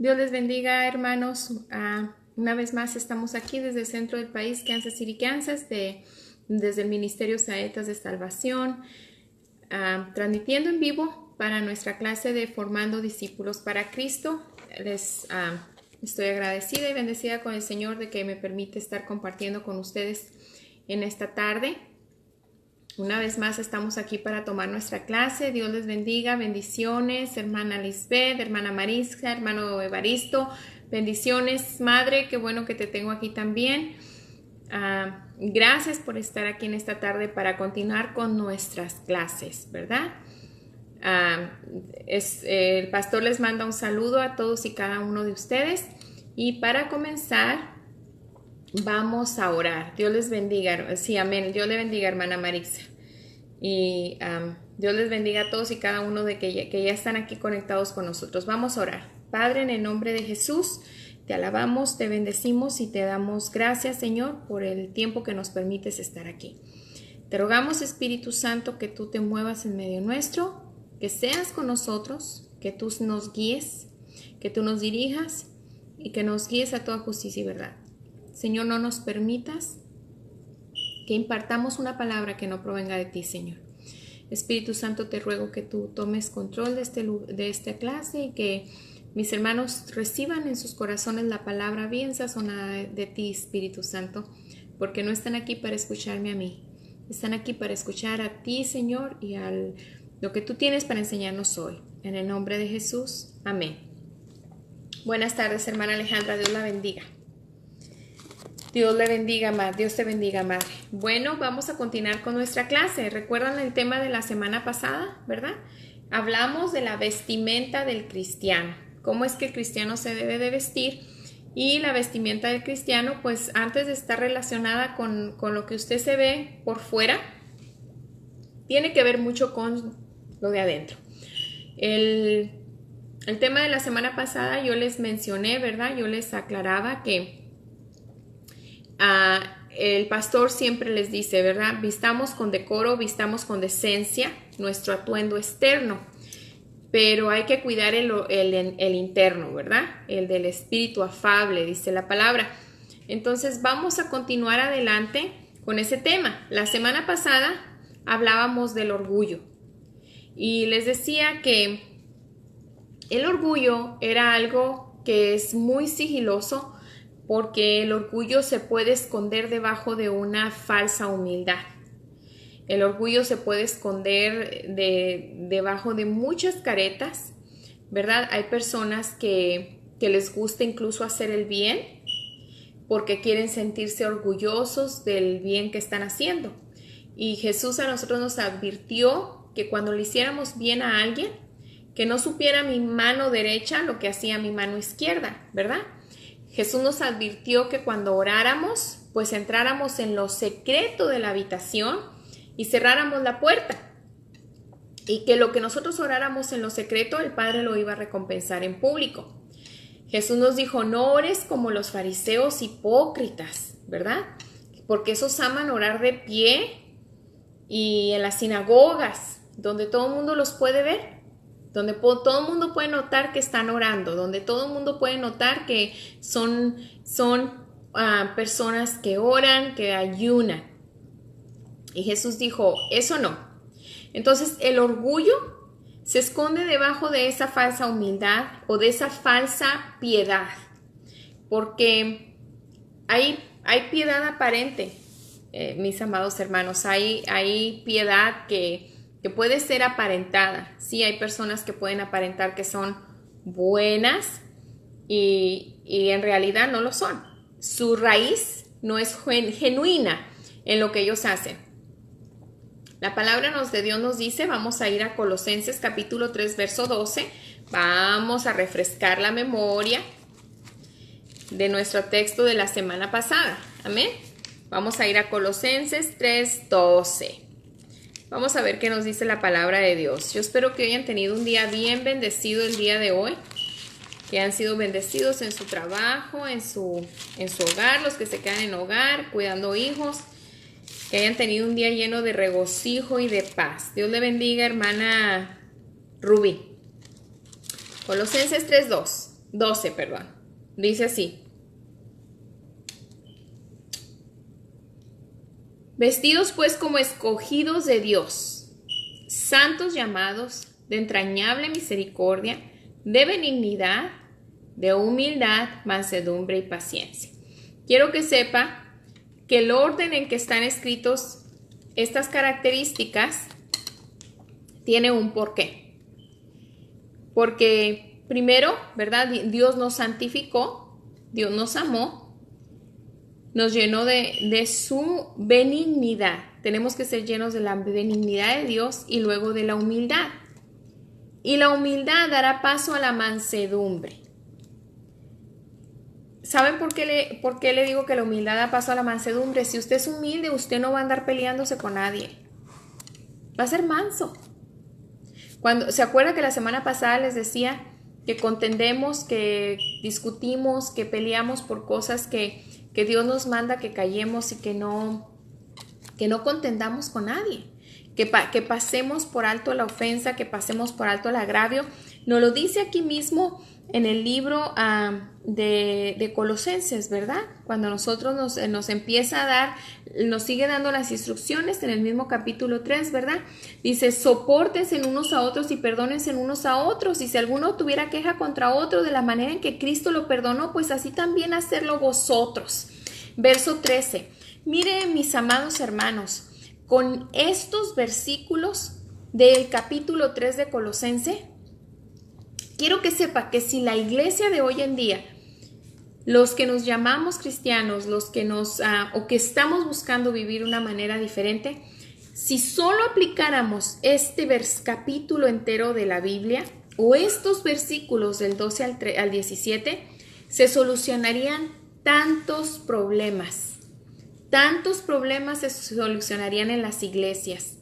Dios les bendiga, hermanos. Una vez más estamos aquí desde el centro del país, Kansas City, Kansas, desde el Ministerio Saetas de Salvación, transmitiendo en vivo para nuestra clase de Formando Discípulos para Cristo. Les estoy agradecida y bendecida con el Señor de que me permite estar compartiendo con ustedes en esta tarde. Una vez más estamos aquí para tomar nuestra clase. Dios les bendiga, bendiciones, hermana Lisbeth, hermana Marisca, hermano Evaristo, bendiciones, madre, qué bueno que te tengo aquí también. Gracias por estar aquí en esta tarde para continuar con nuestras clases, ¿verdad? El pastor les manda un saludo a todos y cada uno de ustedes. Y para comenzar, vamos a orar. Dios les bendiga. Sí, amén. Dios le bendiga, hermana Marisa. Y Dios les bendiga a todos y cada uno de que ya están aquí conectados con nosotros. Vamos a orar. Padre, en el nombre de Jesús, te alabamos, te bendecimos y te damos gracias, Señor, por el tiempo que nos permites estar aquí. Te rogamos, Espíritu Santo, que tú te muevas en medio nuestro, que seas con nosotros, que tú nos guíes, que tú nos dirijas y que nos guíes a toda justicia y verdad. Señor, no nos permitas que impartamos una palabra que no provenga de ti, Señor. Espíritu Santo, te ruego que tú tomes control de esta clase y que mis hermanos reciban en sus corazones la palabra bien sazonada de ti, Espíritu Santo, porque no están aquí para escucharme a mí. Están aquí para escuchar a ti, Señor, y lo que tú tienes para enseñarnos hoy. En el nombre de Jesús. Amén. Buenas tardes, hermana Alejandra. Dios la bendiga. Dios le bendiga, madre. Dios te bendiga, madre. Bueno, vamos a continuar con nuestra clase. ¿Recuerdan el tema de la semana pasada, verdad? Hablamos de la vestimenta del cristiano. ¿Cómo es que el cristiano se debe de vestir? Y la vestimenta del cristiano, pues antes de estar relacionada con lo que usted se ve por fuera, tiene que ver mucho con lo de adentro. El tema de la semana pasada yo les mencioné, ¿verdad? Yo les aclaraba que el pastor siempre les dice, ¿verdad? Vistamos con decoro, vistamos con decencia nuestro atuendo externo, pero hay que cuidar el interno, ¿verdad? El del espíritu afable, dice la palabra. Entonces vamos a continuar adelante con ese tema. La semana pasada hablábamos del orgullo y les decía que el orgullo era algo que es muy sigiloso, porque el orgullo se puede esconder debajo de una falsa humildad. El orgullo se puede esconder debajo de muchas caretas, ¿verdad? Hay personas que les gusta incluso hacer el bien porque quieren sentirse orgullosos del bien que están haciendo. Y Jesús a nosotros nos advirtió que cuando le hiciéramos bien a alguien, que no supiera mi mano derecha lo que hacía mi mano izquierda, ¿verdad? Jesús nos advirtió que cuando oráramos, pues entráramos en lo secreto de la habitación y cerráramos la puerta. Y que lo que nosotros oráramos en lo secreto, el Padre lo iba a recompensar en público. Jesús nos dijo, no ores como los fariseos hipócritas, ¿verdad? Porque esos aman orar de pie y en las sinagogas, donde todo el mundo los puede ver. Donde todo el mundo puede notar que están orando, donde todo el mundo puede notar que son personas que oran, que ayunan. Y Jesús dijo, eso no. Entonces el orgullo se esconde debajo de esa falsa humildad o de esa falsa piedad, porque hay piedad aparente, mis amados hermanos, hay piedad que puede ser aparentada. Sí, hay personas que pueden aparentar que son buenas y en realidad no lo son. Su raíz no es genuina en lo que ellos hacen. La palabra de Dios nos dice, vamos a ir a Colosenses capítulo 3, verso 12. Vamos a refrescar la memoria de nuestro texto de la semana pasada. Amén. Vamos a ir a Colosenses 3, 12. Vamos a ver qué nos dice la palabra de Dios. Yo espero que hayan tenido un día bien bendecido el día de hoy, que han sido bendecidos en su trabajo, en su hogar, los que se quedan en hogar, cuidando hijos, que hayan tenido un día lleno de regocijo y de paz. Dios le bendiga, hermana Rubí. Colosenses 3:2. 12, perdón. Dice así. Vestidos pues como escogidos de Dios, santos llamados, de entrañable misericordia, de benignidad, de humildad, mansedumbre y paciencia. Quiero que sepa que el orden en que están escritos estas características tiene un porqué. Porque primero, ¿verdad? Dios nos santificó, Dios nos amó, nos llenó de su benignidad. Tenemos que ser llenos de la benignidad de Dios y luego de la humildad. Y la humildad dará paso a la mansedumbre. ¿Saben por qué le digo que la humildad da paso a la mansedumbre? Si usted es humilde, usted no va a andar peleándose con nadie. Va a ser manso. ¿Se acuerda que la semana pasada les decía que contendemos, que discutimos, que peleamos por cosas que Dios nos manda que callemos y que no contendamos con nadie? Que pasemos por alto la ofensa, que pasemos por alto el agravio. Nos lo dice aquí mismo en el libro de Colosenses, ¿verdad? Cuando nosotros nos empieza a dar, nos sigue dando las instrucciones en el mismo capítulo 3, ¿verdad? Dice, sopórtense unos a otros y perdónense unos a otros. Y si alguno tuviera queja contra otro de la manera en que Cristo lo perdonó, pues así también hacerlo vosotros. Verso 13. Miren, mis amados hermanos, con estos versículos del capítulo 3 de Colosense, quiero que sepa que si la iglesia de hoy en día, los que nos llamamos cristianos, los que o que estamos buscando vivir una manera diferente, si solo aplicáramos este capítulo entero de la Biblia o estos versículos del 12 al 17, se solucionarían tantos problemas. Tantos problemas se solucionarían en las iglesias.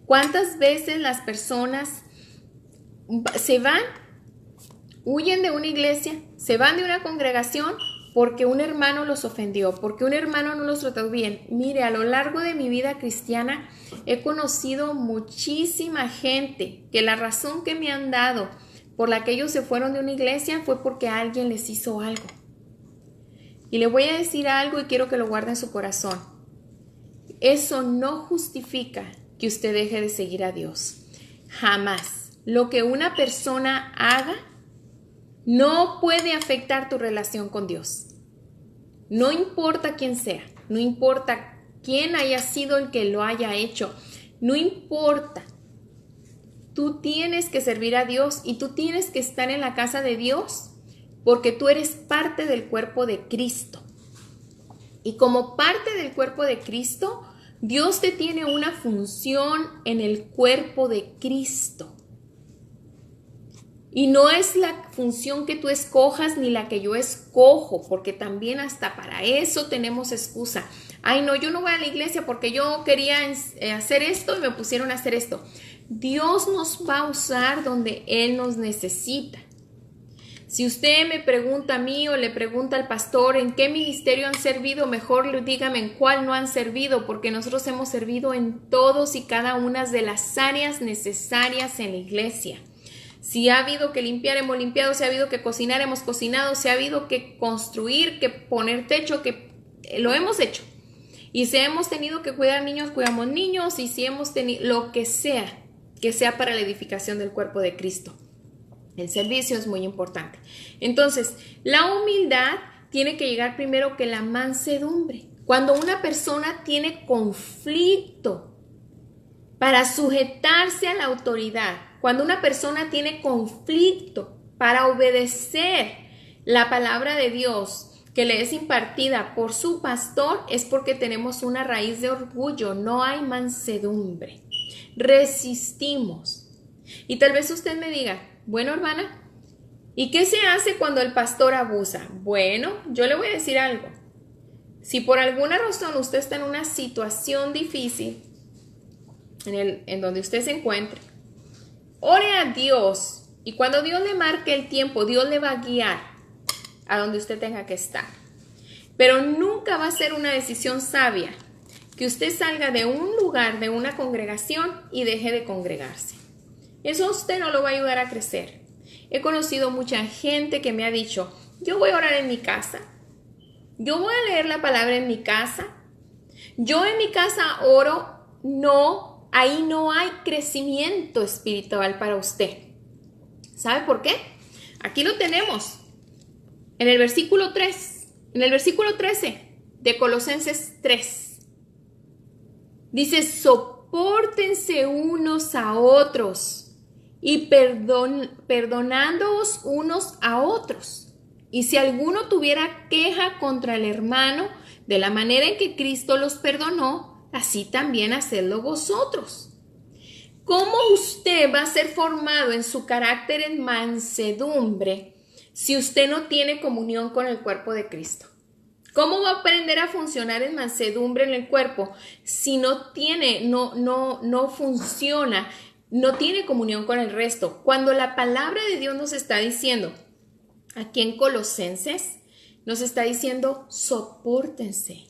¿Cuántas veces las personas se van, huyen de una iglesia, se van de una congregación porque un hermano los ofendió, porque un hermano no los trató bien? Mire, a lo largo de mi vida cristiana he conocido muchísima gente que la razón que me han dado por la que ellos se fueron de una iglesia fue porque alguien les hizo algo. Y le voy a decir algo y quiero que lo guarde en su corazón. Eso no justifica que usted deje de seguir a Dios. Jamás. Lo que una persona haga no puede afectar tu relación con Dios. No importa quién sea, no importa quién haya sido el que lo haya hecho, no importa. Tú tienes que servir a Dios y tú tienes que estar en la casa de Dios porque tú eres parte del cuerpo de Cristo. Y como parte del cuerpo de Cristo, Dios te tiene una función en el cuerpo de Cristo. Y no es la función que tú escojas ni la que yo escojo, porque también hasta para eso tenemos excusa. Ay, no, yo no voy a la iglesia porque yo quería hacer esto y me pusieron a hacer esto. Dios nos va a usar donde Él nos necesita. Si usted me pregunta a mí o le pregunta al pastor en qué ministerio han servido, mejor dígame en cuál no han servido, porque nosotros hemos servido en todos y cada una de las áreas necesarias en la iglesia. Si ha habido que limpiar, hemos limpiado. Si ha habido que cocinar, hemos cocinado. Si ha habido que construir, que poner techo, que lo hemos hecho. Y si hemos tenido que cuidar niños, cuidamos niños. Y si hemos tenido lo que sea para la edificación del cuerpo de Cristo. El servicio es muy importante. Entonces, la humildad tiene que llegar primero que la mansedumbre. Cuando una persona tiene conflicto para sujetarse a la autoridad, cuando una persona tiene conflicto para obedecer la palabra de Dios que le es impartida por su pastor, es porque tenemos una raíz de orgullo, no hay mansedumbre. Resistimos. Y tal vez usted me diga, bueno, hermana, ¿y qué se hace cuando el pastor abusa? Bueno, yo le voy a decir algo. Si por alguna razón usted está en una situación difícil, en donde usted se encuentre, ore a Dios. Y cuando Dios le marque el tiempo, Dios le va a guiar a donde usted tenga que estar. Pero nunca va a ser una decisión sabia que usted salga de un lugar, de una congregación y deje de congregarse. Eso a usted no lo va a ayudar a crecer. He conocido mucha gente que me ha dicho, yo voy a orar en mi casa, yo voy a leer la palabra en mi casa, yo en mi casa oro, no, ahí no hay crecimiento espiritual para usted. ¿Sabe por qué? Aquí lo tenemos, en el versículo 3, en el versículo 13 de Colosenses 3. Dice, sopórtense unos a otros y perdonándoos unos a otros. Y si alguno tuviera queja contra el hermano, de la manera en que Cristo los perdonó, así también hacedlo vosotros. ¿Cómo usted va a ser formado en su carácter en mansedumbre si usted no tiene comunión con el cuerpo de Cristo? ¿Cómo va a aprender a funcionar en mansedumbre en el cuerpo si no funciona, no tiene comunión con el resto? Cuando la palabra de Dios nos está diciendo, aquí en Colosenses, nos está diciendo, sopórtense.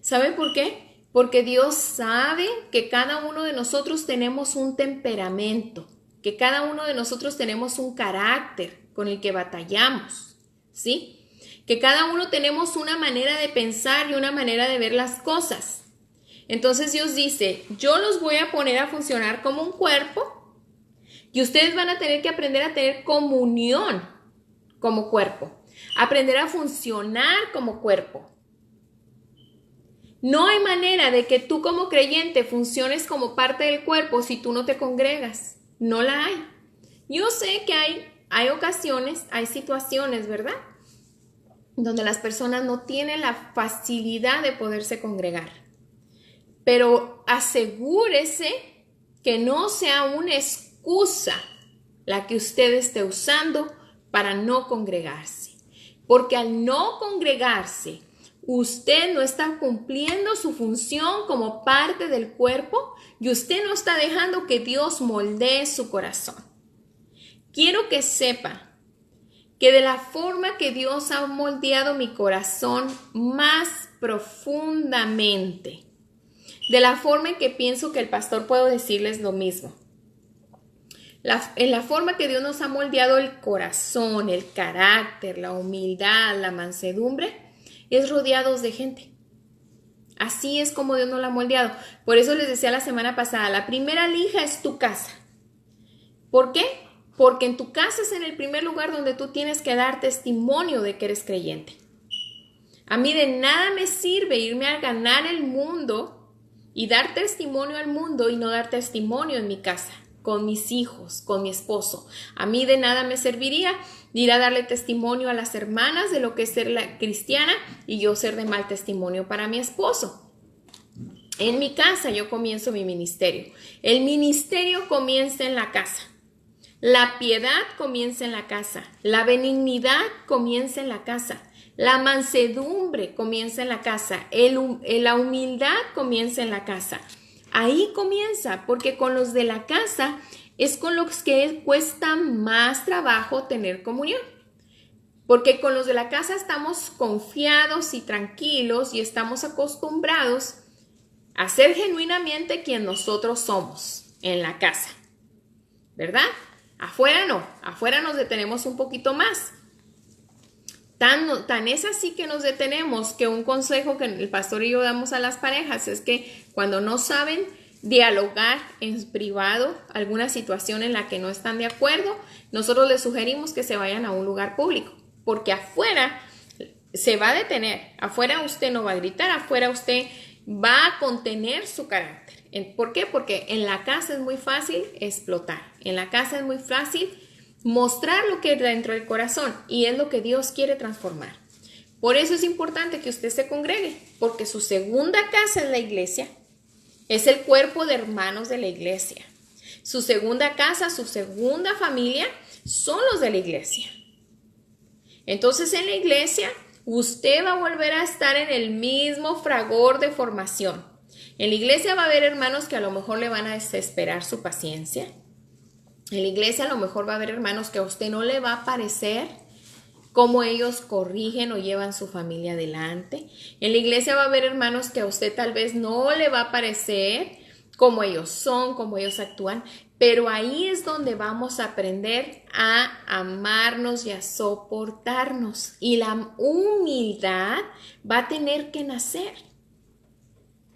¿Saben por qué? Porque Dios sabe que cada uno de nosotros tenemos un temperamento, que cada uno de nosotros tenemos un carácter con el que batallamos, ¿sí? Que cada uno tenemos una manera de pensar y una manera de ver las cosas. Entonces Dios dice, yo los voy a poner a funcionar como un cuerpo y ustedes van a tener que aprender a tener comunión como cuerpo, aprender a funcionar como cuerpo. No hay manera de que tú como creyente funciones como parte del cuerpo si tú no te congregas. No la hay. Yo sé que hay ocasiones, hay situaciones, ¿verdad?, donde las personas no tienen la facilidad de poderse congregar. Pero asegúrese que no sea una excusa la que usted esté usando para no congregarse. Porque al no congregarse, usted no está cumpliendo su función como parte del cuerpo y usted no está dejando que Dios moldee su corazón. Quiero que sepa que de la forma que Dios ha moldeado mi corazón más profundamente, de la forma en que pienso que el pastor puedo decirles lo mismo, en la forma que Dios nos ha moldeado el corazón, el carácter, la humildad, la mansedumbre, es rodeados de gente. Así es como Dios nos la ha moldeado. Por eso les decía la semana pasada, la primera lija es tu casa. ¿Por qué? Porque en tu casa es en el primer lugar donde tú tienes que dar testimonio de que eres creyente. A mí de nada me sirve irme a ganar el mundo y dar testimonio al mundo y no dar testimonio en mi casa, con mis hijos, con mi esposo. A mí de nada me serviría ir a darle testimonio a las hermanas de lo que es ser la cristiana y yo ser de mal testimonio para mi esposo. En mi casa yo comienzo mi ministerio. El ministerio comienza en la casa. La piedad comienza en la casa, la benignidad comienza en la casa, la mansedumbre comienza en la casa, la humildad comienza en la casa. Ahí comienza, porque con los de la casa es con los que cuesta más trabajo tener comunión. Porque con los de la casa estamos confiados y tranquilos y estamos acostumbrados a ser genuinamente quien nosotros somos en la casa, ¿verdad? Afuera no, afuera nos detenemos un poquito más. Tan es así que nos detenemos que un consejo que el pastor y yo damos a las parejas es que cuando no saben dialogar en privado alguna situación en la que no están de acuerdo, nosotros les sugerimos que se vayan a un lugar público, porque afuera se va a detener, afuera usted no va a gritar, afuera usted va a contener su carácter. ¿Por qué? Porque en la casa es muy fácil explotar. En la casa es muy fácil mostrar lo que hay dentro del corazón y es lo que Dios quiere transformar. Por eso es importante que usted se congregue, porque su segunda casa es la iglesia, es el cuerpo de hermanos de la iglesia. Su segunda casa, su segunda familia son los de la iglesia. Entonces en la iglesia usted va a volver a estar en el mismo fragor de formación. En la iglesia va a haber hermanos que a lo mejor le van a desesperar su paciencia. En la iglesia a lo mejor va a haber hermanos que a usted no le va a parecer cómo ellos corrigen o llevan su familia adelante. En la iglesia va a haber hermanos que a usted tal vez no le va a parecer cómo ellos son, cómo ellos actúan, Pero ahí es donde vamos a aprender a amarnos y a soportarnos. Y la humildad va a tener que nacer.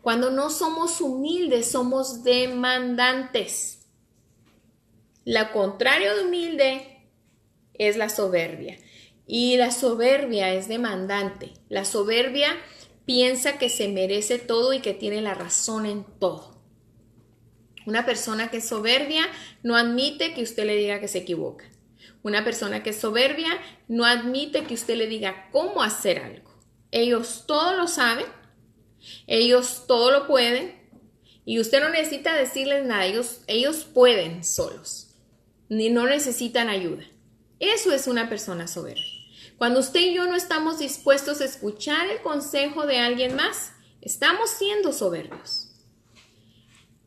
Cuando no somos humildes, somos demandantes. Lo contrario de humilde es la soberbia. Y la soberbia es demandante. La soberbia piensa que se merece todo y que tiene la razón en todo. Una persona que es soberbia no admite que usted le diga que se equivoca. Una persona que es soberbia no admite que usted le diga cómo hacer algo. Ellos todo lo saben, ellos todo lo pueden y usted no necesita decirles nada. Ellos pueden solos, ni no necesitan ayuda. Eso es una persona soberbia. Cuando usted y yo no estamos dispuestos a escuchar el consejo de alguien más, estamos siendo soberbios.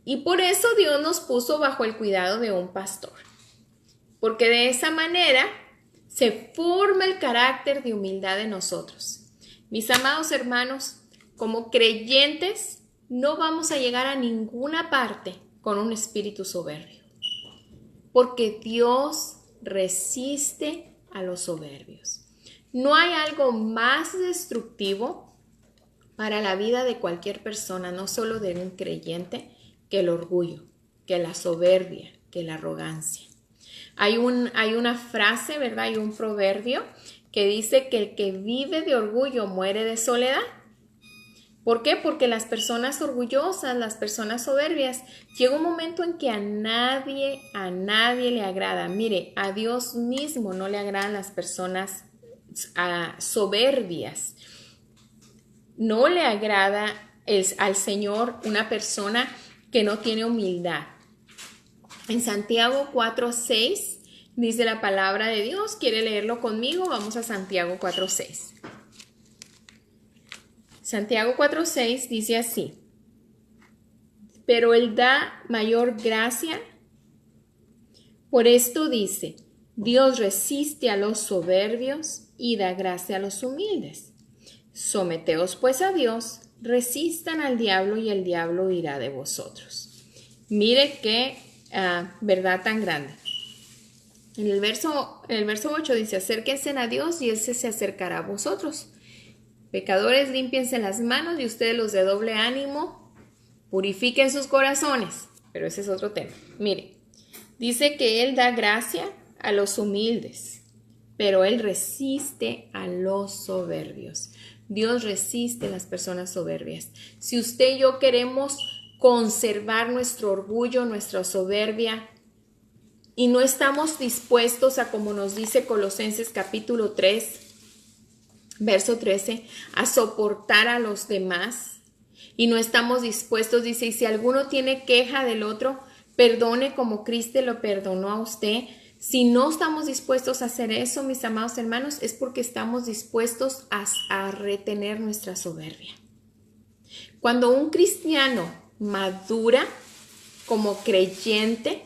Y por eso Dios nos puso bajo el cuidado de un pastor. Porque de esa manera se forma el carácter de humildad en nosotros. Mis amados hermanos, como creyentes no vamos a llegar a ninguna parte con un espíritu soberbio. Porque Dios resiste a los soberbios. No hay algo más destructivo para la vida de cualquier persona, no solo de un creyente, que el orgullo, que la soberbia, que la arrogancia. Hay una frase, ¿verdad? Hay un proverbio que dice que el que vive de orgullo muere de soledad. ¿Por qué? Porque las personas orgullosas, las personas soberbias, llega un momento en que a nadie le agrada. Mire, a Dios mismo no le agradan las personas soberbias. No le agrada al Señor una persona que no tiene humildad. En Santiago 4:6 dice la palabra de Dios. ¿Quiere leerlo conmigo? Vamos a Santiago 4:6. Santiago 4:6 dice así: pero Él da mayor gracia. Por esto dice: Dios resiste a los soberbios y da gracia a los humildes. Someteos pues a Dios, resistan al diablo y el diablo huirá de vosotros. Mire qué verdad tan grande. En el verso 8 dice: acérquense a Dios y Él se acercará a vosotros. Pecadores, límpiense las manos, y ustedes los de doble ánimo, purifiquen sus corazones. Pero ese es otro tema. Mire, dice que Él da gracia a los humildes, pero Él resiste a los soberbios. Dios resiste a las personas soberbias. Si usted y yo queremos conservar nuestro orgullo, nuestra soberbia, y no estamos dispuestos a, como nos dice Colosenses capítulo 3, verso 13, a soportar a los demás, y no estamos dispuestos, dice, y si alguno tiene queja del otro, perdone como Cristo lo perdonó a usted. Si no estamos dispuestos a hacer eso, mis amados hermanos, es porque estamos dispuestos a retener nuestra soberbia. Cuando un cristiano madura como creyente,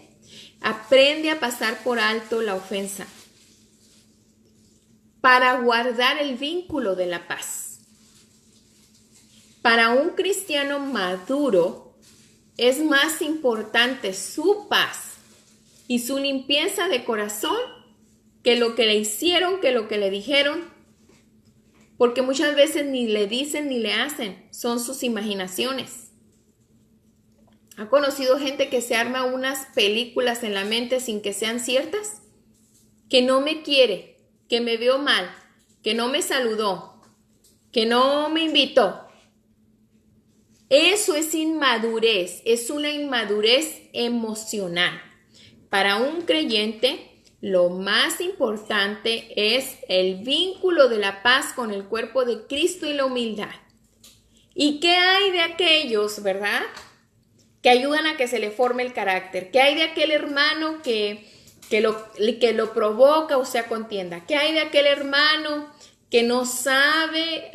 aprende a pasar por alto la ofensa para guardar el vínculo de la paz. Para un cristiano maduro es más importante su paz y su limpieza de corazón que lo que le hicieron, que lo que le dijeron, porque muchas veces ni le dicen ni le hacen, son sus imaginaciones. ¿Ha conocido gente que se arma unas películas en la mente sin que sean ciertas? Que no me quiere, que me veo mal, que no me saludó, que no me invitó. Eso es inmadurez, es una inmadurez emocional. Para un creyente, lo más importante es el vínculo de la paz con el cuerpo de Cristo y la humildad. ¿Y qué hay de aquellos, verdad?, que ayudan a que se le forme el carácter? ¿Qué hay de aquel hermano que lo provoca o sea contienda? ¿Qué hay de aquel hermano que no sabe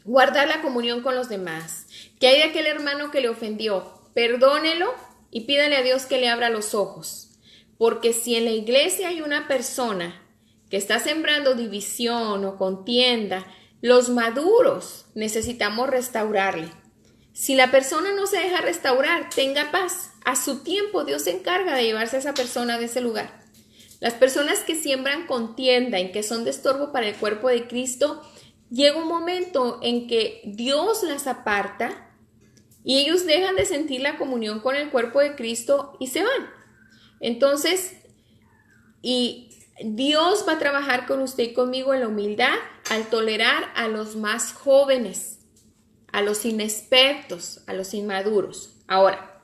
guardar la comunión con los demás? ¿Qué hay de aquel hermano que le ofendió? Perdónelo y pídale a Dios que le abra los ojos. Porque si en la iglesia hay una persona que está sembrando división o contienda, los maduros necesitamos restaurarle. Si la persona no se deja restaurar, tenga paz. A su tiempo Dios se encarga de llevarse a esa persona de ese lugar. Las personas que siembran contienda y que son de estorbo para el cuerpo de Cristo, llega un momento en que Dios las aparta y ellos dejan de sentir la comunión con el cuerpo de Cristo y se van. Entonces, y Dios va a trabajar con usted y conmigo en la humildad al tolerar a los más jóvenes, a los inexpertos, a los inmaduros. Ahora,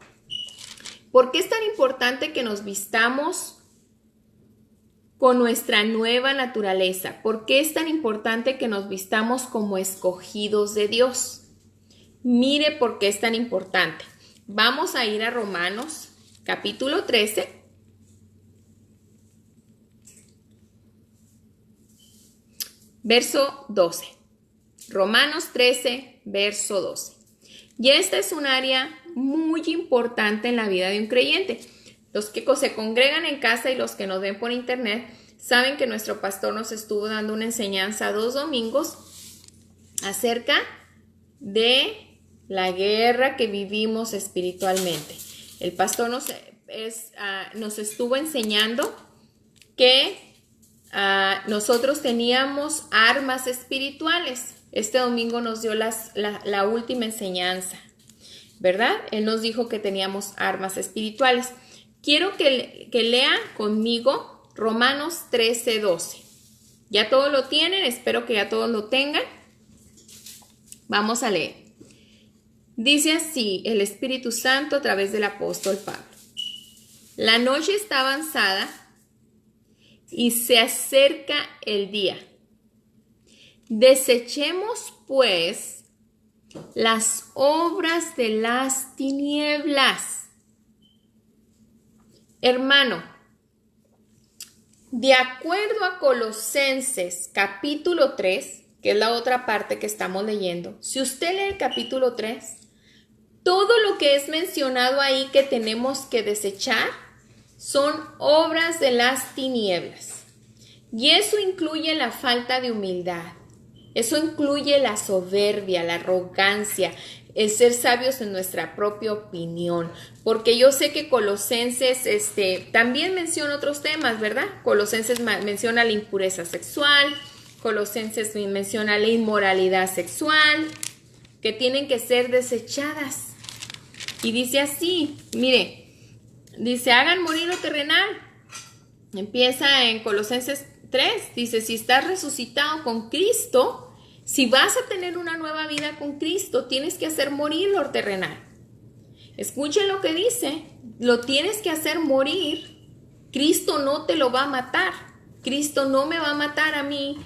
¿por qué es tan importante que nos vistamos con nuestra nueva naturaleza? ¿Por qué es tan importante que nos vistamos como escogidos de Dios? Mire por qué es tan importante. Vamos a ir a Romanos, capítulo 13. Verso 12. Romanos 13, verso 12. Y esta es un área muy importante en la vida de un creyente. Los que se congregan en casa y los que nos ven por internet saben que nuestro pastor nos estuvo dando una enseñanza 2 domingos acerca de la guerra que vivimos espiritualmente. El pastor nos estuvo enseñando que nosotros teníamos armas espirituales. Este domingo nos dio la última enseñanza, ¿verdad? Él nos dijo que teníamos armas espirituales. Quiero que lea conmigo Romanos 13, 12. Ya todos lo tienen, espero que ya todos lo tengan. Vamos a leer. Dice así el Espíritu Santo a través del apóstol Pablo. La noche está avanzada y se acerca el día. Desechemos, pues, las obras de las tinieblas. Hermano, de acuerdo a Colosenses capítulo 3, que es la otra parte que estamos leyendo, si usted lee el capítulo 3, todo lo que es mencionado ahí que tenemos que desechar son obras de las tinieblas. Y eso incluye la falta de humildad. Eso incluye la soberbia, la arrogancia, el ser sabios en nuestra propia opinión. Porque yo sé que Colosenses también menciona otros temas, ¿verdad? Colosenses menciona la impureza sexual, Colosenses menciona la inmoralidad sexual, que tienen que ser desechadas. Y dice así, mire, dice, hagan morir lo terrenal. Empieza en Colosenses 3, dice, si estás resucitado con Cristo, si vas a tener una nueva vida con Cristo, tienes que hacer morir lo terrenal. Escuchen lo que dice, lo tienes que hacer morir. Cristo no te lo va a matar. Cristo no me va a matar a mí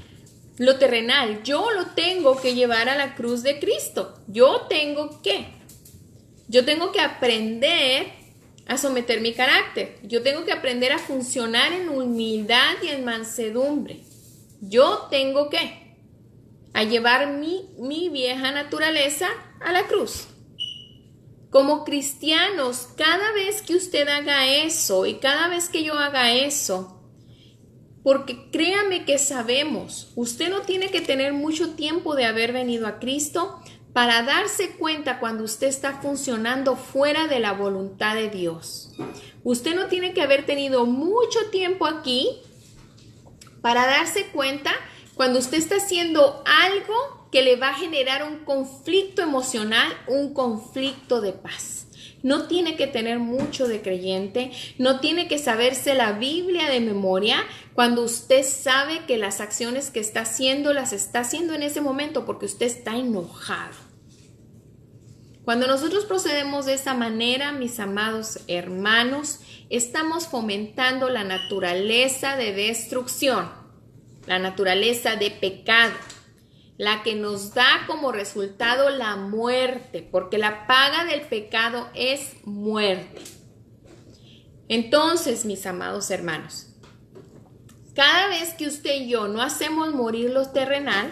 lo terrenal. Yo lo tengo que llevar a la cruz de Cristo. Yo tengo que aprender a someter mi carácter. Yo tengo que aprender a funcionar en humildad y en mansedumbre. Yo tengo que a llevar mi vieja naturaleza a la cruz. Como cristianos, cada vez que usted haga eso y cada vez que yo haga eso, porque créame que sabemos, usted no tiene que tener mucho tiempo de haber venido a Cristo para darse cuenta cuando usted está funcionando fuera de la voluntad de Dios. Usted no tiene que haber tenido mucho tiempo aquí para darse cuenta cuando usted está haciendo algo que le va a generar un conflicto emocional, un conflicto de paz. No tiene que tener mucho de creyente, no tiene que saberse la Biblia de memoria cuando usted sabe que las acciones que está haciendo las está haciendo en ese momento porque usted está enojado. Cuando nosotros procedemos de esa manera, mis amados hermanos, estamos fomentando la naturaleza de destrucción, la naturaleza de pecado, la que nos da como resultado la muerte, porque la paga del pecado es muerte. Entonces, mis amados hermanos, cada vez que usted y yo no hacemos morir lo terrenal,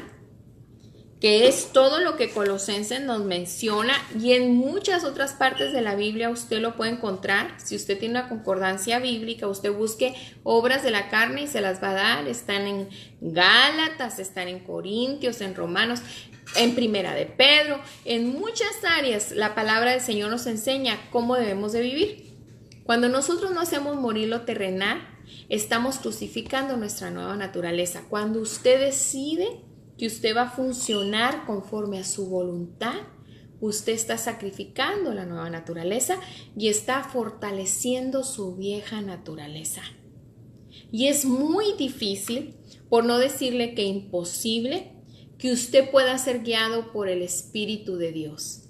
que es todo lo que Colosenses nos menciona, y en muchas otras partes de la Biblia usted lo puede encontrar. Si usted tiene una concordancia bíblica, usted busque obras de la carne y se las va a dar. Están en Gálatas, están en Corintios, en Romanos, en Primera de Pedro. En muchas áreas la palabra del Señor nos enseña cómo debemos de vivir. Cuando nosotros no hacemos morir lo terrenal, estamos crucificando nuestra nueva naturaleza. Cuando usted decide que usted va a funcionar conforme a su voluntad, usted está sacrificando la nueva naturaleza y está fortaleciendo su vieja naturaleza. Y es muy difícil, por no decirle que imposible, que usted pueda ser guiado por el Espíritu de Dios.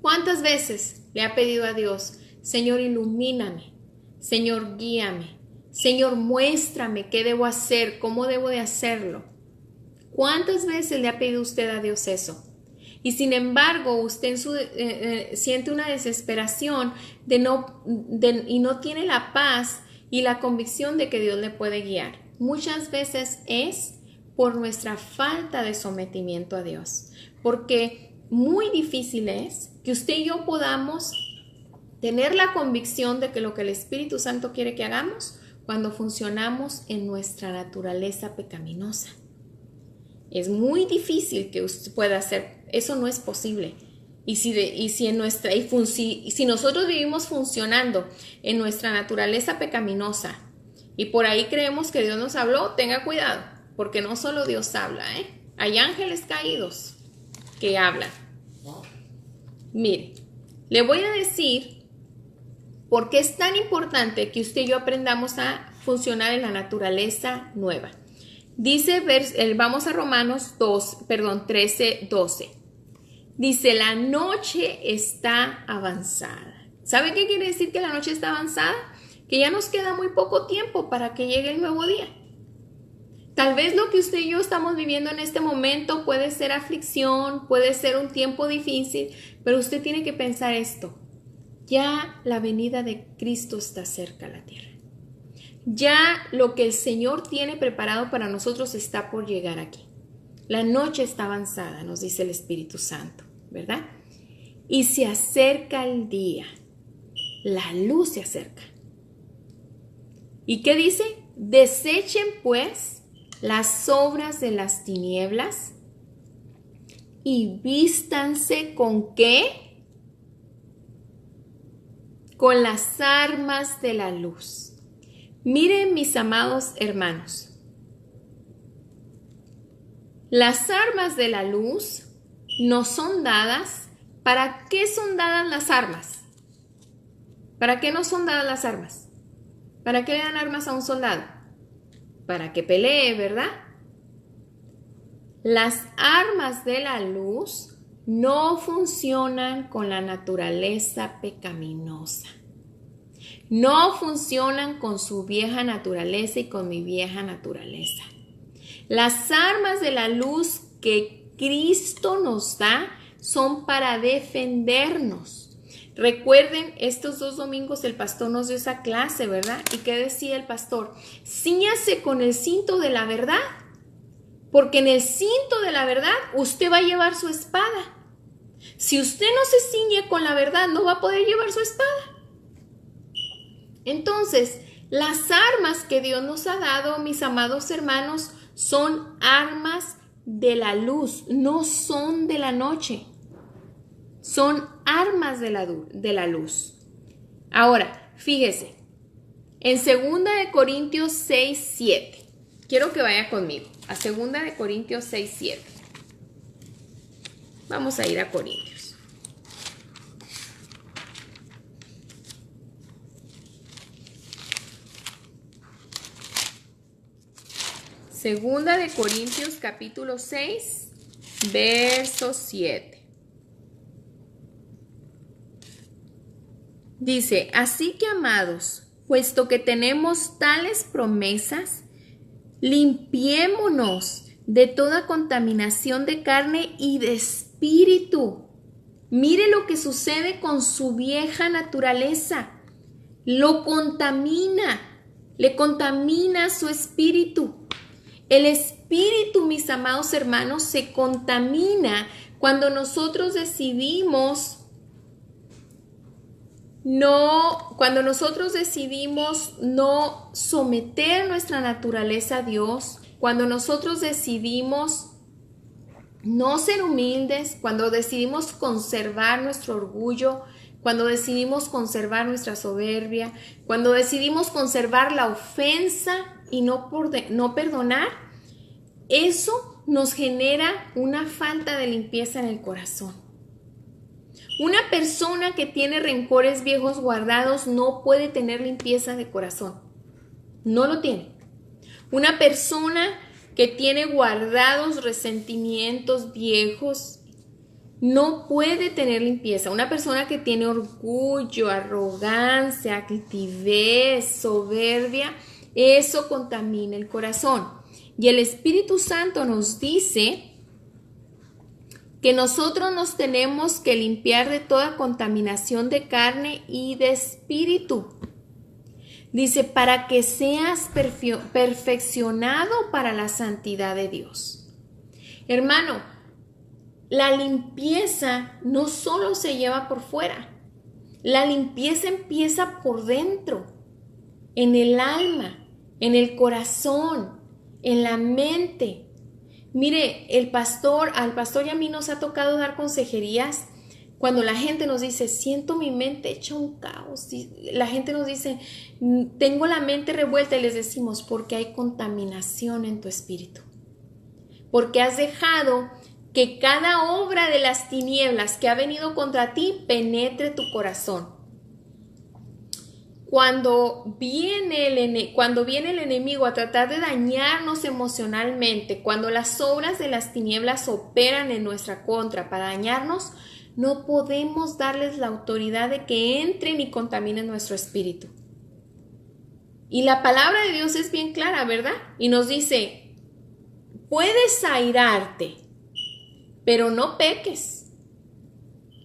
¿Cuántas veces le ha pedido a Dios: Señor, ilumíname, Señor, guíame, Señor, muéstrame qué debo hacer, cómo debo de hacerlo? ¿Cuántas veces le ha pedido usted a Dios eso? Y sin embargo, usted siente una desesperación y no tiene la paz y la convicción de que Dios le puede guiar. Muchas veces es por nuestra falta de sometimiento a Dios, porque muy difícil es que usted y yo podamos tener la convicción de que lo que el Espíritu Santo quiere que hagamos cuando funcionamos en nuestra naturaleza pecaminosa. Es muy difícil que usted pueda hacer, eso no es posible. Y si nosotros vivimos funcionando en nuestra naturaleza pecaminosa y por ahí creemos que Dios nos habló, tenga cuidado, porque no solo Dios habla, hay ángeles caídos que hablan. Mire, le voy a decir por qué es tan importante que usted y yo aprendamos a funcionar en la naturaleza nueva. Dice, vamos a Romanos 13:12. Dice, la noche está avanzada. ¿Sabe qué quiere decir que la noche está avanzada? Que ya nos queda muy poco tiempo para que llegue el nuevo día. Tal vez lo que usted y yo estamos viviendo en este momento puede ser aflicción, puede ser un tiempo difícil, pero usted tiene que pensar esto. Ya la venida de Cristo está cerca a la tierra. Ya lo que el Señor tiene preparado para nosotros está por llegar aquí. La noche está avanzada, nos dice el Espíritu Santo, ¿verdad? Y se acerca el día. La luz se acerca. ¿Y qué dice? Desechen pues las obras de las tinieblas y vístanse ¿con qué? Con las armas de la luz. Miren, mis amados hermanos, las armas de la luz nos son dadas. ¿Para qué son dadas las armas? ¿Para qué no son dadas las armas? ¿Para qué le dan armas a un soldado? Para que pelee, ¿verdad? Las armas de la luz no funcionan con la naturaleza pecaminosa. No funcionan con su vieja naturaleza y con mi vieja naturaleza. Las armas de la luz que Cristo nos da son para defendernos. Recuerden, estos 2 domingos el pastor nos dio esa clase, ¿verdad? ¿Y qué decía el pastor? Cíñase con el cinto de la verdad, porque en el cinto de la verdad usted va a llevar su espada. Si usted no se ciñe con la verdad, no va a poder llevar su espada. Entonces, las armas que Dios nos ha dado, mis amados hermanos, son armas de la luz, no son de la noche. Son armas de la luz. Ahora, fíjese, en 2 Corintios 6:7, quiero que vaya conmigo a 2 Corintios 6:7. Vamos a ir a Corintios. Segunda de Corintios capítulo 6, verso 7. Dice, así que amados, puesto que tenemos tales promesas, limpiémonos de toda contaminación de carne y de espíritu. Mire lo que sucede con su vieja naturaleza. Lo contamina, le contamina su espíritu. El espíritu, mis amados hermanos, se contamina cuando nosotros decidimos no someter nuestra naturaleza a Dios, cuando nosotros decidimos no ser humildes, cuando decidimos conservar nuestro orgullo, cuando decidimos conservar nuestra soberbia, cuando decidimos conservar la ofensa y no perdonar, eso nos genera una falta de limpieza en el corazón. Una persona que tiene rencores viejos guardados no puede tener limpieza de corazón. No lo tiene. Una persona que tiene guardados resentimientos viejos no puede tener limpieza. Una persona que tiene orgullo, arrogancia, altivez, soberbia, eso contamina el corazón. Y el Espíritu Santo nos dice que nosotros nos tenemos que limpiar de toda contaminación de carne y de espíritu. Dice, para que seas perfeccionado para la santidad de Dios. Hermano, la limpieza no solo se lleva por fuera. La limpieza empieza por dentro, en el alma, en el corazón, en la mente. Mire, al pastor y a mí nos ha tocado dar consejerías cuando la gente nos dice, siento mi mente hecha un caos. La gente nos dice, tengo la mente revuelta, y les decimos, porque hay contaminación en tu espíritu. Porque has dejado que cada obra de las tinieblas que ha venido contra ti penetre tu corazón. Cuando viene el enemigo a tratar de dañarnos emocionalmente, cuando las obras de las tinieblas operan en nuestra contra para dañarnos, no podemos darles la autoridad de que entren y contaminen nuestro espíritu. Y la palabra de Dios es bien clara, ¿verdad? Y nos dice, puedes airarte, pero no peques.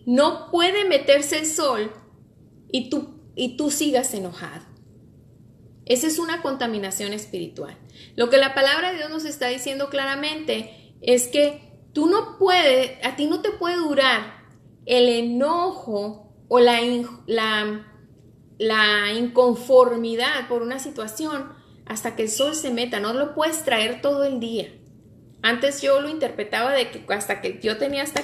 No puede meterse el sol y tú sigas enojado. Esa es una contaminación espiritual. Lo que la palabra de Dios nos está diciendo claramente es que a ti no te puede durar el enojo o la inconformidad por una situación hasta que el sol se meta. No lo puedes traer todo el día. Antes yo lo interpretaba de que hasta que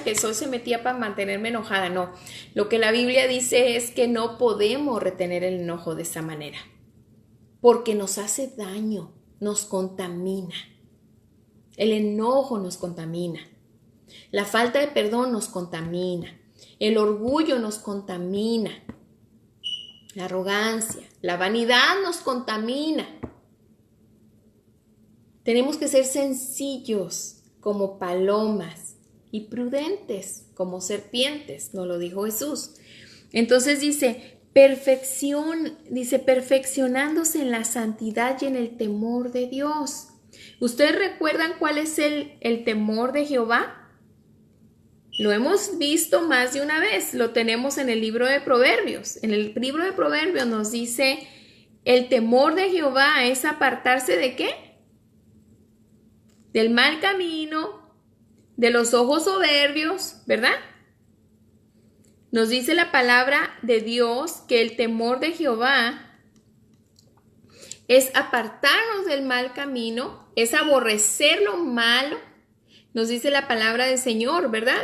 el sol se metía para mantenerme enojada. No, lo que la Biblia dice es que no podemos retener el enojo de esa manera, porque nos hace daño, nos contamina. El enojo nos contamina, la falta de perdón nos contamina, el orgullo nos contamina, la arrogancia, la vanidad nos contamina. Tenemos que ser sencillos como palomas y prudentes como serpientes, nos lo dijo Jesús. Entonces dice, perfeccionándose en la santidad y en el temor de Dios. ¿Ustedes recuerdan cuál es el temor de Jehová? Lo hemos visto más de una vez, lo tenemos en el libro de Proverbios. En el libro de Proverbios nos dice, el temor de Jehová es apartarse ¿de qué? Del mal camino, de los ojos soberbios, ¿verdad? Nos dice la palabra de Dios que el temor de Jehová es apartarnos del mal camino, es aborrecer lo malo. Nos dice la palabra del Señor, ¿verdad?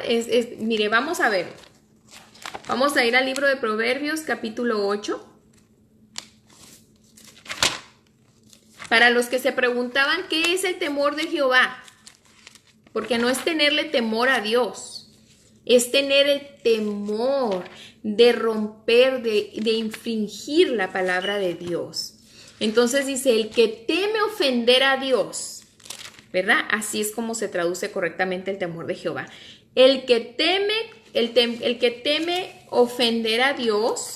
Mire, vamos a ver. Vamos a ir al libro de Proverbios, capítulo 8. Para los que se preguntaban qué es el temor de Jehová, porque no es tenerle temor a Dios, es tener el temor de romper, de infringir la palabra de Dios. Entonces dice, el que teme ofender a Dios, ¿verdad? Así es como se traduce correctamente el temor de Jehová. El que teme ofender a Dios,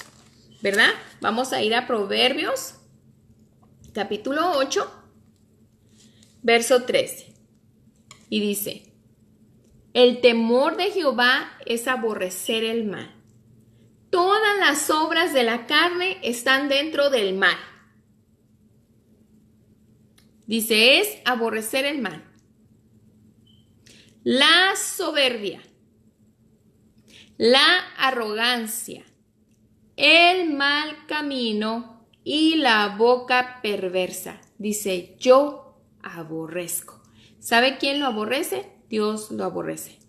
¿verdad? Vamos a ir a Proverbios, capítulo 8, verso 13. Y dice, el temor de Jehová es aborrecer el mal. Todas las obras de la carne están dentro del mal. Dice, es aborrecer el mal, la soberbia, la arrogancia, el mal camino y la boca perversa. Dice, yo aborrezco. ¿Sabe quién lo aborrece? Dios lo aborrece.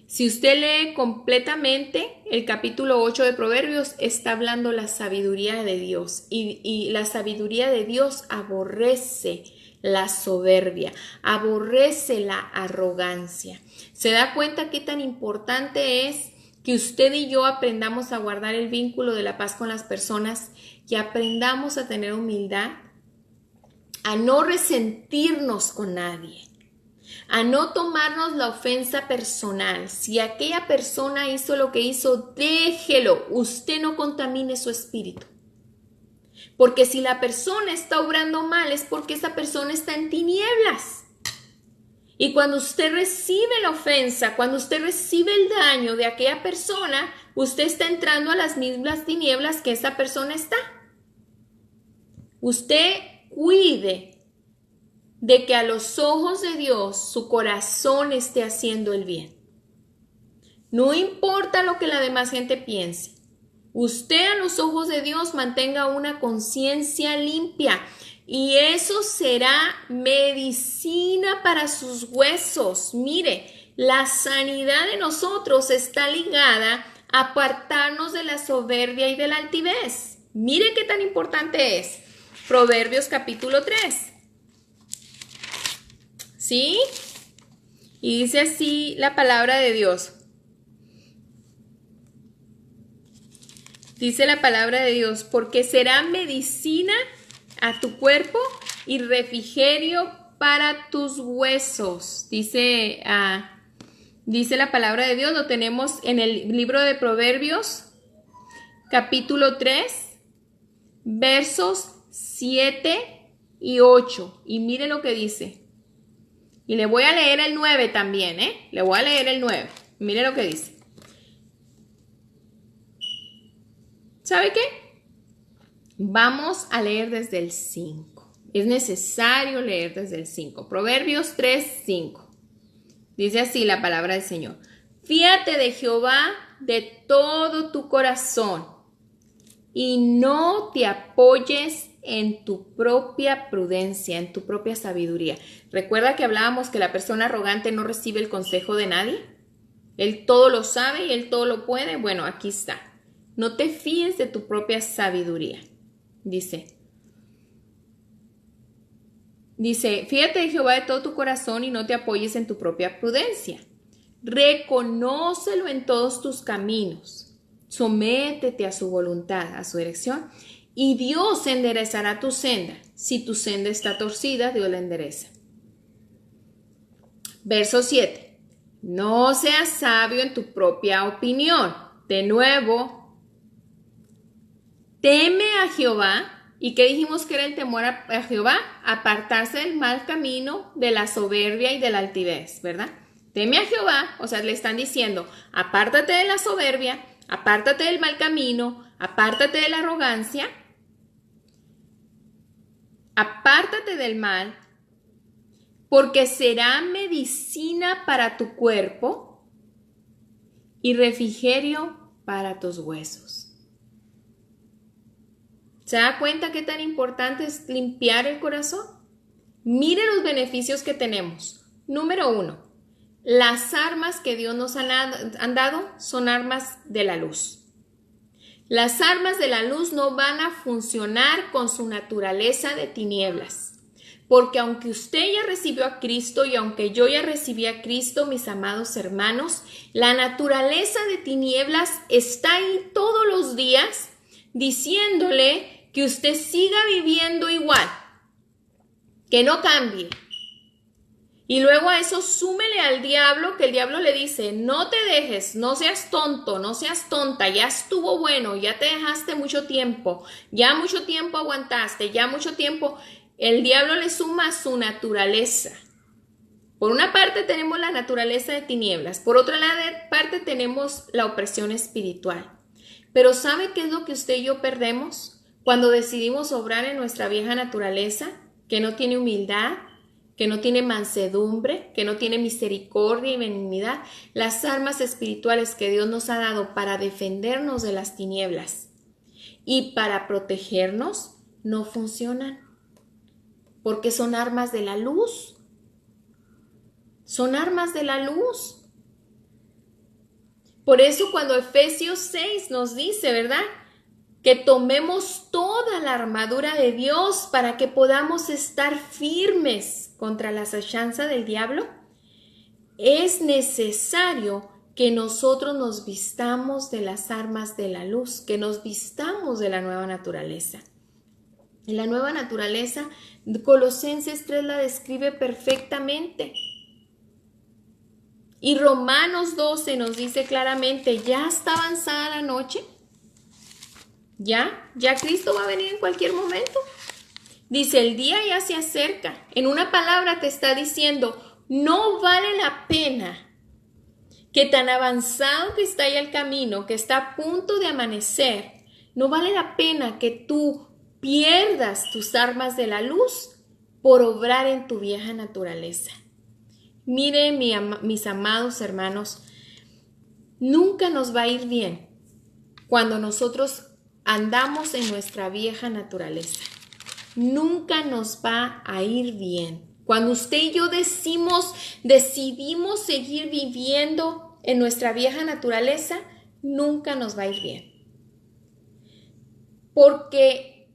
Si usted lee completamente el capítulo 8 de Proverbios, está hablando la sabiduría de Dios. Y la sabiduría de Dios aborrece la soberbia, aborrece la arrogancia. ¿Se da cuenta qué tan importante es que usted y yo aprendamos a guardar el vínculo de la paz con las personas, que aprendamos a tener humildad, a no resentirnos con nadie, a no tomarnos la ofensa personal? Si aquella persona hizo lo que hizo, déjelo. Usted no contamine su espíritu. Porque si la persona está obrando mal es porque esa persona está en tinieblas. Y cuando usted recibe la ofensa, cuando usted recibe el daño de aquella persona, usted está entrando a las mismas tinieblas que esa persona está. Usted cuide de que a los ojos de Dios su corazón esté haciendo el bien. No importa lo que la demás gente piense. Usted a los ojos de Dios mantenga una conciencia limpia y eso será medicina para sus huesos. Mire, la sanidad de nosotros está ligada a apartarnos de la soberbia y de la altivez. Mire qué tan importante es. Proverbios capítulo 3. ¿Sí? Y dice así la palabra de Dios. Dice la palabra de Dios, porque será medicina a tu cuerpo y refrigerio para tus huesos. Dice la palabra de Dios, lo tenemos en el libro de Proverbios, capítulo 3, versos 7 y 8. Y mire lo que dice. Y le voy a leer el 9 también, Le voy a leer el 9. Mire lo que dice. ¿Sabe qué? Vamos a leer desde el 5. Es necesario leer desde el 5. Proverbios 3, 5. Dice así la palabra del Señor. Fíate de Jehová de todo tu corazón y no te apoyes en tu propia prudencia, en tu propia sabiduría. ¿Recuerda que hablábamos que la persona arrogante no recibe el consejo de nadie? Él todo lo sabe y él todo lo puede. Bueno, aquí está. No te fíes de tu propia sabiduría. Dice, fíjate de Jehová de todo tu corazón y no te apoyes en tu propia prudencia. Reconócelo en todos tus caminos. Sométete a su voluntad, a su dirección. Y Dios enderezará tu senda. Si tu senda está torcida, Dios la endereza. Verso 7. No seas sabio en tu propia opinión. De nuevo, teme a Jehová. ¿Y qué dijimos que era el temor a Jehová? Apartarse del mal camino, de la soberbia y de la altivez, ¿verdad? Teme a Jehová, o sea, le están diciendo, apártate de la soberbia, apártate del mal camino, apártate de la arrogancia, apártate del mal, porque será medicina para tu cuerpo y refrigerio para tus huesos. ¿Se da cuenta qué tan importante es limpiar el corazón? Mire los beneficios que tenemos. Número 1, las armas que Dios nos han dado son armas de la luz. Las armas de la luz no van a funcionar con su naturaleza de tinieblas. Porque aunque usted ya recibió a Cristo y aunque yo ya recibí a Cristo, mis amados hermanos, la naturaleza de tinieblas está ahí todos los días diciéndole que usted siga viviendo igual, que no cambie. Y luego a eso súmele al diablo, que el diablo le dice, no te dejes, no seas tonto, no seas tonta, ya estuvo bueno, ya te dejaste mucho tiempo, ya mucho tiempo aguantaste, ya mucho tiempo. El diablo le suma su naturaleza. Por una parte tenemos la naturaleza de tinieblas, por otra parte tenemos la opresión espiritual. Pero ¿sabe qué es lo que usted y yo perdemos? Cuando decidimos obrar en nuestra vieja naturaleza, que no tiene humildad, que no tiene mansedumbre, que no tiene misericordia y benignidad, las armas espirituales que Dios nos ha dado para defendernos de las tinieblas y para protegernos no funcionan, porque son armas de la luz. Son armas de la luz. Por eso cuando Efesios 6 nos dice, ¿verdad?, que tomemos toda la armadura de Dios para que podamos estar firmes contra la acechanza del diablo, es necesario que nosotros nos vistamos de las armas de la luz, que nos vistamos de la nueva naturaleza. Y la nueva naturaleza, Colosenses 3 la describe perfectamente. Y Romanos 12 nos dice claramente, ¿ya está avanzada la noche? ¿Ya Cristo va a venir en cualquier momento? Dice, el día ya se acerca. En una palabra te está diciendo, no vale la pena que tan avanzado que está ya el camino, que está a punto de amanecer, no vale la pena que tú pierdas tus armas de la luz por obrar en tu vieja naturaleza. Mire, mis amados hermanos, nunca nos va a ir bien cuando nosotros andamos en nuestra vieja naturaleza. Nunca nos va a ir bien. Cuando usted y yo decidimos seguir viviendo en nuestra vieja naturaleza, nunca nos va a ir bien. Porque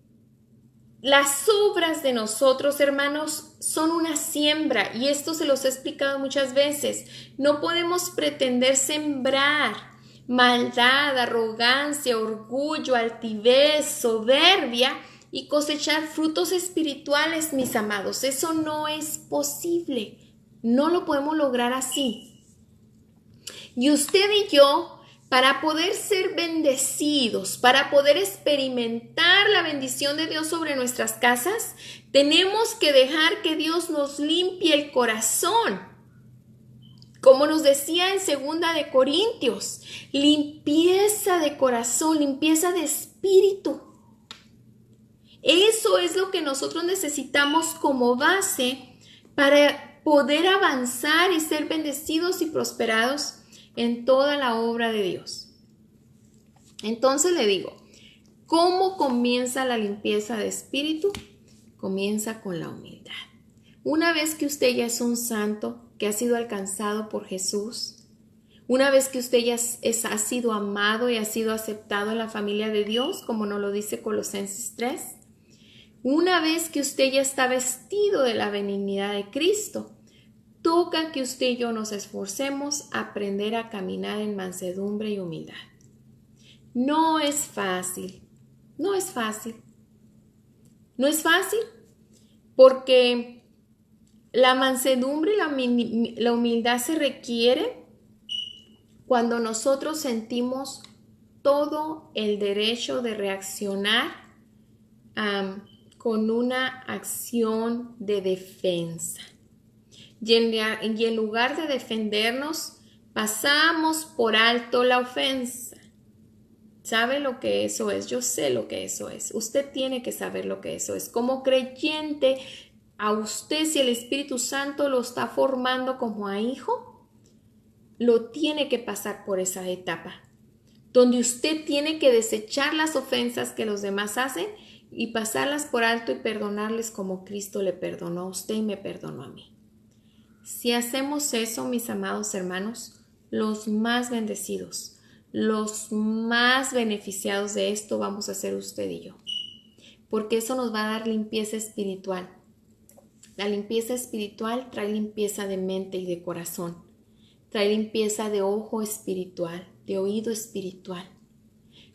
las obras de nosotros, hermanos, son una siembra, y esto se los he explicado muchas veces. No podemos pretender sembrar maldad, arrogancia, orgullo, altivez, soberbia y cosechar frutos espirituales, mis amados. Eso no es posible. No lo podemos lograr así. Y usted y yo, para poder ser bendecidos, para poder experimentar la bendición de Dios sobre nuestras casas, tenemos que dejar que Dios nos limpie el corazón. Como nos decía en 2 de Corintios, limpieza de corazón, limpieza de espíritu. Eso es lo que nosotros necesitamos como base para poder avanzar y ser bendecidos y prosperados en toda la obra de Dios. Entonces le digo, ¿cómo comienza la limpieza de espíritu? Comienza con la humildad. Una vez que usted ya es un santo, que ha sido alcanzado por Jesús, una vez que usted ya ha sido amado y ha sido aceptado en la familia de Dios, como nos lo dice Colosenses 3, una vez que usted ya está vestido de la benignidad de Cristo, toca que usted y yo nos esforcemos a aprender a caminar en mansedumbre y humildad. No es fácil, no es fácil. No es fácil porque la mansedumbre y la humildad se requiere cuando nosotros sentimos todo el derecho de reaccionar con una acción de defensa. Y en lugar de defendernos, pasamos por alto la ofensa. ¿Sabe lo que eso es? Yo sé lo que eso es. Usted tiene que saber lo que eso es. Como creyente, a usted, si el Espíritu Santo lo está formando como a hijo, lo tiene que pasar por esa etapa, donde usted tiene que desechar las ofensas que los demás hacen y pasarlas por alto y perdonarles como Cristo le perdonó a usted y me perdonó a mí. Si hacemos eso, mis amados hermanos, los más bendecidos, los más beneficiados de esto vamos a ser usted y yo, porque eso nos va a dar limpieza espiritual. La limpieza espiritual trae limpieza de mente y de corazón, trae limpieza de ojo espiritual, de oído espiritual.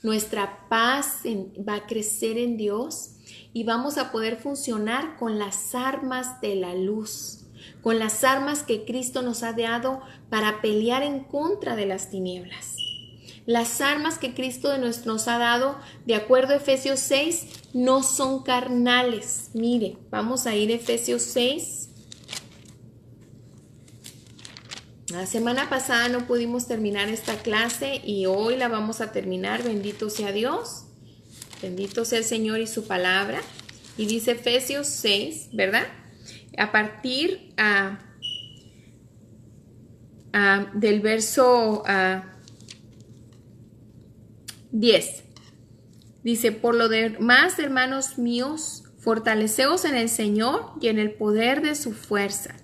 Nuestra paz va a crecer en Dios y vamos a poder funcionar con las armas de la luz, con las armas que Cristo nos ha dado para pelear en contra de las tinieblas. Las armas que Cristo nos ha dado, de acuerdo a Efesios 6, no son carnales. Mire, vamos a ir a Efesios 6. La semana pasada no pudimos terminar esta clase y hoy la vamos a terminar, bendito sea Dios. Bendito sea el Señor y su palabra. Y dice Efesios 6, ¿verdad? A partir del verso 10. Dice, por lo demás, hermanos míos, fortaleceos en el Señor y en el poder de su fuerza.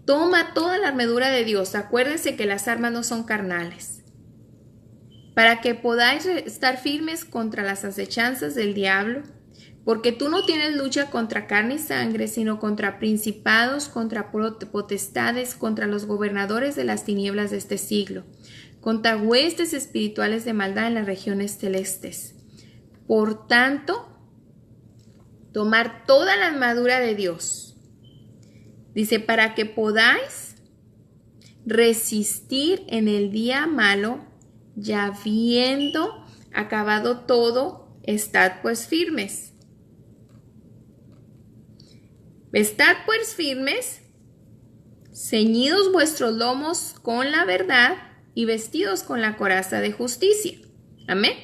Toma toda la armadura de Dios. Acuérdense que las armas no son carnales. Para que podáis estar firmes contra las acechanzas del diablo. Porque tú no tienes lucha contra carne y sangre, sino contra principados, contra potestades, contra los gobernadores de las tinieblas de este siglo, contra huestes espirituales de maldad en las regiones celestes. Por tanto, tomar toda la armadura de Dios. Dice, para que podáis resistir en el día malo, ya habiendo acabado todo, estad pues firmes. Estad pues firmes, ceñidos vuestros lomos con la verdad y vestidos con la coraza de justicia. Amén.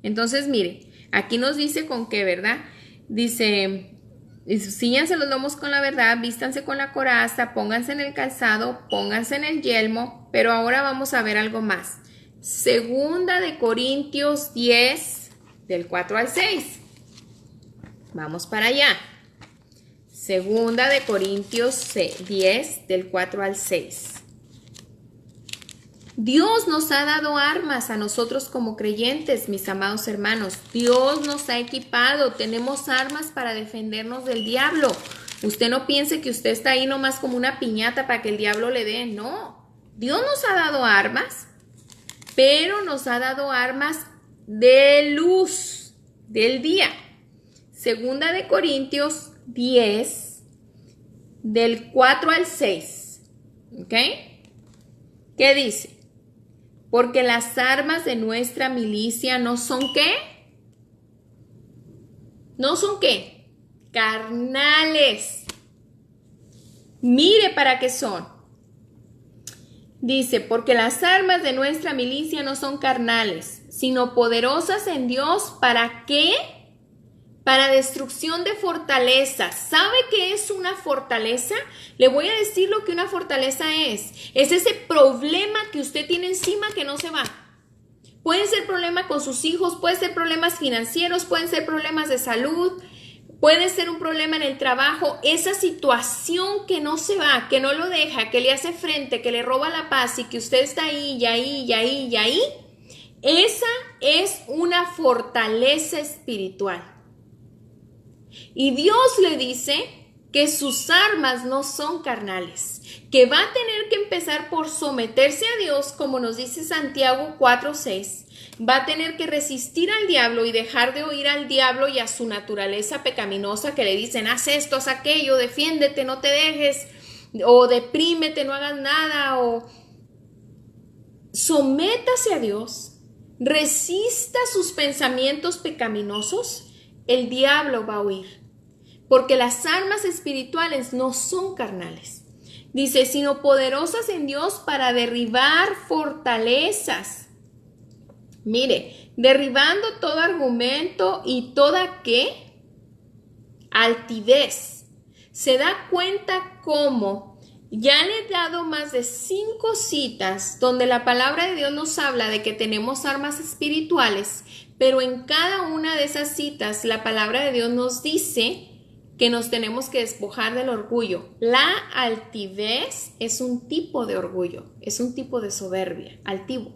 Entonces, mire, aquí nos dice con qué, ¿verdad? Dice, cíñanse los lomos con la verdad, vístanse con la coraza, pónganse en el calzado, pónganse en el yelmo, pero ahora vamos a ver algo más. Segunda de Corintios 10, del 4 al 6. Vamos para allá. Segunda de Corintios 10, del 4 al 6. Dios nos ha dado armas a nosotros como creyentes, mis amados hermanos. Dios nos ha equipado. Tenemos armas para defendernos del diablo. Usted no piense que usted está ahí nomás como una piñata para que el diablo le dé. No. Dios nos ha dado armas, pero nos ha dado armas de luz, del día. Segunda de Corintios 10, del 4 al 6. ¿Ok? ¿Qué dice? Porque las armas de nuestra milicia no son ¿qué? ¿No son qué? Carnales. Mire para qué son. Dice, porque las armas de nuestra milicia no son carnales, sino poderosas en Dios. ¿Para qué? Para destrucción de fortalezas. ¿Sabe qué es una fortaleza? Le voy a decir lo que una fortaleza es. Es ese problema que usted tiene encima que no se va. Puede ser problema con sus hijos, puede ser problemas financieros, pueden ser problemas de salud, puede ser un problema en el trabajo. Esa situación que no se va, que no lo deja, que le hace frente, que le roba la paz y que usted está ahí y ahí y ahí y ahí. Esa es una fortaleza espiritual. Y Dios le dice que sus armas no son carnales, que va a tener que empezar por someterse a Dios, como nos dice Santiago 4:6. Va a tener que resistir al diablo y dejar de oír al diablo y a su naturaleza pecaminosa que le dicen, haz esto, haz aquello, defiéndete, no te dejes, o deprímete, no hagas nada, o sométase a Dios, resista sus pensamientos pecaminosos. El diablo va a huir, porque las armas espirituales no son carnales. Dice, sino poderosas en Dios para derribar fortalezas. Mire, derribando todo argumento y toda ¿qué? Altivez. Se da cuenta cómo ya le he dado más de 5 citas donde la palabra de Dios nos habla de que tenemos armas espirituales, pero en cada una de esas citas la palabra de Dios nos dice que nos tenemos que despojar del orgullo. La altivez es un tipo de orgullo, es un tipo de soberbia, altivo.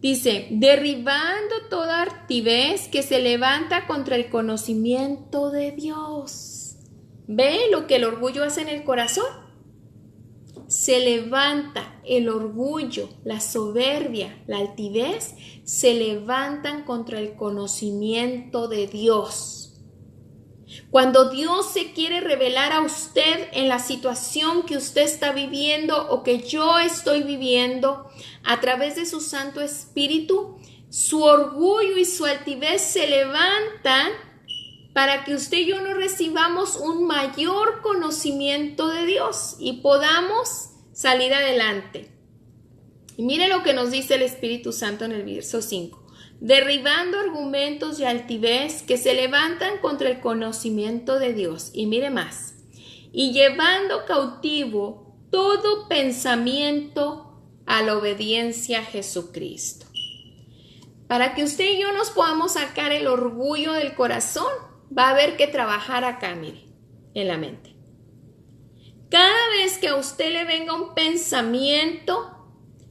Dice, derribando toda altivez que se levanta contra el conocimiento de Dios. ¿Ve lo que el orgullo hace en el corazón? Se levanta el orgullo, la soberbia, la altivez, se levantan contra el conocimiento de Dios. Cuando Dios se quiere revelar a usted en la situación que usted está viviendo o que yo estoy viviendo a través de su Santo Espíritu, su orgullo y su altivez se levantan para que usted y yo no recibamos un mayor conocimiento de Dios y podamos salir adelante. Y mire lo que nos dice el Espíritu Santo en el verso 5. derribando argumentos y altivez que se levantan contra el conocimiento de Dios. Y mire más, y llevando cautivo todo pensamiento a la obediencia a Jesucristo. Para que usted y yo nos podamos sacar el orgullo del corazón, va a haber que trabajar acá, mire, en la mente. Cada vez que a usted le venga un pensamiento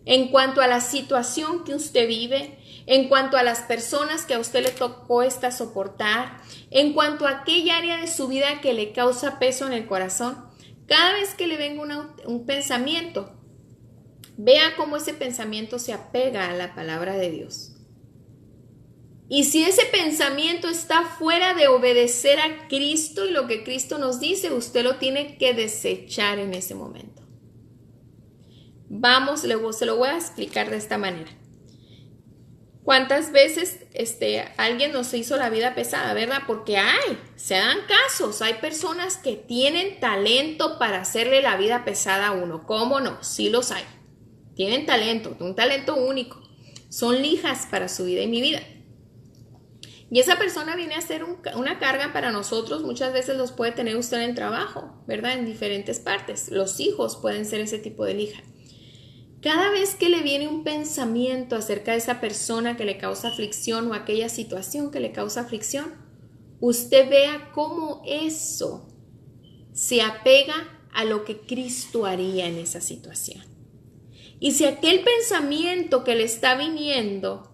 en cuanto a la situación que usted vive, en cuanto a las personas que a usted le cuesta soportar, en cuanto a aquella área de su vida que le causa peso en el corazón, cada vez que le venga un pensamiento, vea cómo ese pensamiento se apega a la palabra de Dios. Y si ese pensamiento está fuera de obedecer a Cristo y lo que Cristo nos dice, usted lo tiene que desechar en ese momento. Vamos, se lo voy a explicar de esta manera. ¿Cuántas veces alguien nos hizo la vida pesada, verdad? Porque se dan casos, hay personas que tienen talento para hacerle la vida pesada a uno. ¿Cómo no? Sí los hay. Tienen talento, un talento único. Son lijas para su vida y mi vida. Y esa persona viene a ser una carga para nosotros. Muchas veces los puede tener usted en el trabajo, ¿verdad? En diferentes partes. Los hijos pueden ser ese tipo de lija. Cada vez que le viene un pensamiento acerca de esa persona que le causa aflicción o aquella situación que le causa aflicción, usted vea cómo eso se apega a lo que Cristo haría en esa situación. Y si aquel pensamiento que le está viniendo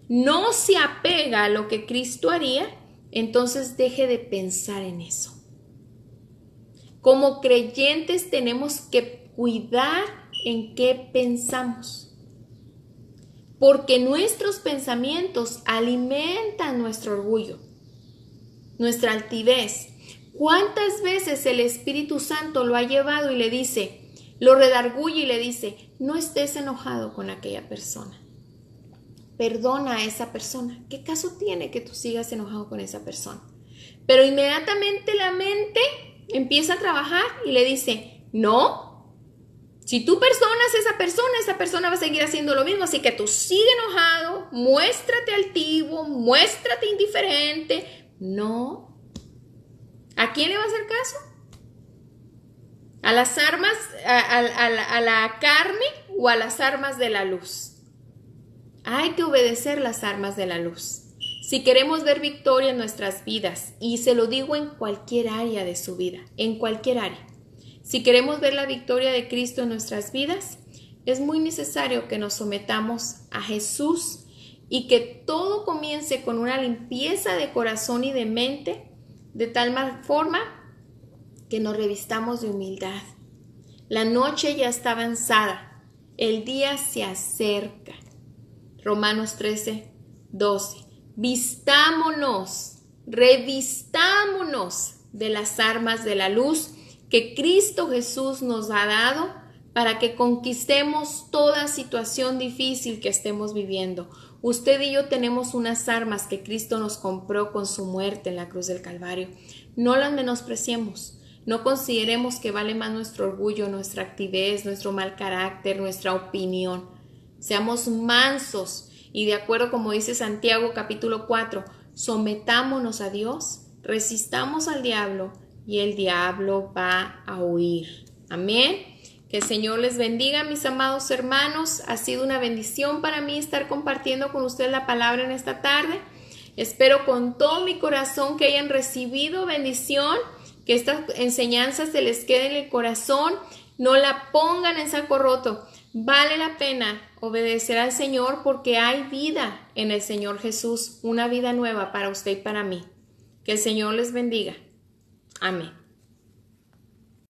no se apega a lo que Cristo haría, entonces deje de pensar en eso. Como creyentes tenemos que cuidar en qué pensamos, porque nuestros pensamientos alimentan nuestro orgullo, nuestra altivez. ¿Cuántas veces el Espíritu Santo lo ha llevado y le dice, lo redarguye y le dice, no estés enojado con aquella persona? Perdona a esa persona. ¿Qué caso tiene que tú sigas enojado con esa persona? Pero inmediatamente la mente empieza a trabajar y le dice, no, si tú perdonas a esa persona va a seguir haciendo lo mismo. Así que tú sigue enojado, muéstrate altivo, muéstrate indiferente. No. ¿A quién le va a hacer caso? ¿A las armas, a la carne o a las armas de la luz? Hay que obedecer las armas de la luz. Si queremos ver victoria en nuestras vidas, y se lo digo en cualquier área de su vida, en cualquier área. Si queremos ver la victoria de Cristo en nuestras vidas, es muy necesario que nos sometamos a Jesús y que todo comience con una limpieza de corazón y de mente, de tal forma que nos revistamos de humildad. La noche ya está avanzada, el día se acerca. Romanos 13, 12. Vistámonos, revistámonos de las armas de la luz que Cristo Jesús nos ha dado para que conquistemos toda situación difícil que estemos viviendo. Usted y yo tenemos unas armas que Cristo nos compró con su muerte en la cruz del Calvario. No las menospreciemos. No consideremos que vale más nuestro orgullo, nuestra altivez, nuestro mal carácter, nuestra opinión. Seamos mansos y de acuerdo como dice Santiago capítulo 4, sometámonos a Dios, resistamos al diablo y el diablo va a huir. Amén. Que el Señor les bendiga, mis amados hermanos. Ha sido una bendición para mí estar compartiendo con ustedes la palabra en esta tarde. Espero con todo mi corazón que hayan recibido bendición, que estas enseñanzas se les queden en el corazón, no la pongan en saco roto. Vale la pena obedecer al Señor porque hay vida en el Señor Jesús, una vida nueva para usted y para mí. Que el Señor les bendiga. Amén.